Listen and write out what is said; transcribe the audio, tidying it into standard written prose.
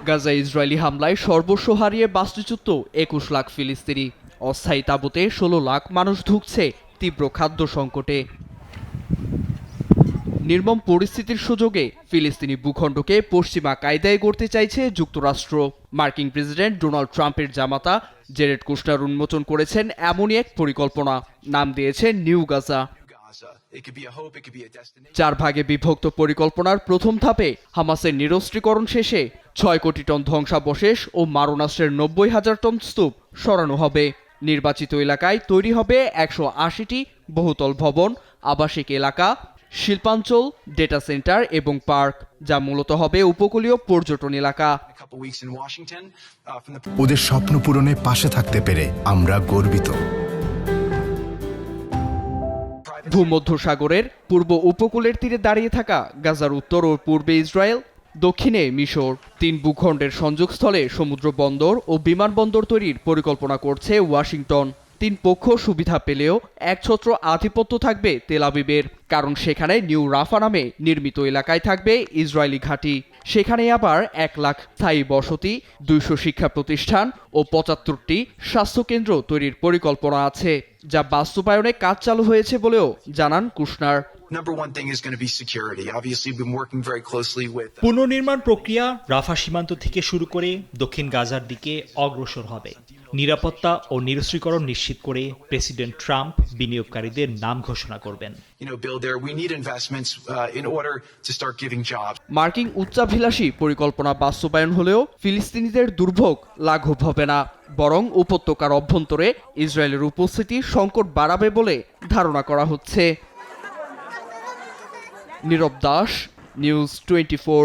গাজায় ইসরায়েলি হামলায় সর্বস্ব হারিয়ে বাস্তুচ্যুত ২১ লাখ ফিলিস্তিনি। অস্থায়ী তাঁবুতে ১৬ লাখ মানুষ ঢুকছে তীব্র খাদ্য সংকটে। নির্মম পরিস্থিতির সুযোগে ফিলিস্তিনি ভূখণ্ডকে পশ্চিমা কায়দায় গড়তে চাইছে যুক্তরাষ্ট্র। মার্কিন প্রেসিডেন্ট ডোনাল্ড ট্রাম্পের জামাতা জেরেড কুশনার উন্মোচন করেছেন এমনই এক পরিকল্পনা। নাম দিয়েছেন নিউ গাজা। ৪ ভাগে বিভক্ত পরিকল্পনার প্রথম ধাপে হামাসের নিরস্ত্রীকরণ শেষে ৬ কোটি টন ধ্বংসাবশেষ ও মারণাস্ত্রের ৯০,০০০ টন স্তূপ সরানো হবে। নির্বাচিত এলাকায় তৈরি হবে ১৮০টি বহুতল ভবন, আবাসিক এলাকা, শিল্পাঞ্চল, ডেটা সেন্টার এবং পার্ক, যা মূলত হবে উপকূলীয় পর্যটন এলাকা। ওদের স্বপ্ন পূরণে পাশে থাকতে পেরে আমরা গর্বিত। ভূমধ্যসাগরের পূর্ব উপকূলের তীরে দাঁড়িয়ে থাকা গাজার উত্তর ও পূর্বে ইসরায়েল, দক্ষিণে মিশর, ৩ ভূখণ্ডের সংযোগস্থলে সমুদ্র বন্দর ও বিমানবন্দর তৈরির পরিকল্পনা করছে ওয়াশিংটন। ৩ পক্ষ সুবিধা পেলেও একছত্র আধিপত্য থাকবে তেল আবিবের, কারণ সেখানে নিউ রাফা নামে নির্মিত এলাকায় থাকবে ইসরায়েলি ঘাঁটি। সেখানে আবার ১ লাখ স্থায়ী বসতি, ২০০ শিক্ষা প্রতিষ্ঠান ও ৭৫টি স্বাস্থ্যকেন্দ্র তৈরির পরিকল্পনা আছে, যা বাস্তবায়নে কাজ চালু হয়েছে বলেও জানান কুশনার। পুনর্নির্মাণ প্রক্রিয়া রাফা সীমান্ত থেকে শুরু করে দক্ষিণ গাজার দিকে অগ্রসর হবে। নিরাপত্তা ও নিরস্ত্রীকরণ নিশ্চিত করে প্রেসিডেন্ট ট্রাম্প বিনিয়োগকারীদের নাম ঘোষণা করবেন। মার্কিন উচ্চাভিলাষী পরিকল্পনা বাস্তবায়ন হলেও ফিলিস্তিনিদের দুর্ভোগ লাঘব হবে না, বরং উপত্যকার অভ্যন্তরে ইসরায়েলের উপস্থিতি সংকট বাড়াবে বলে ধারণা করা হচ্ছে। নীরব দাস, নিউজ 24।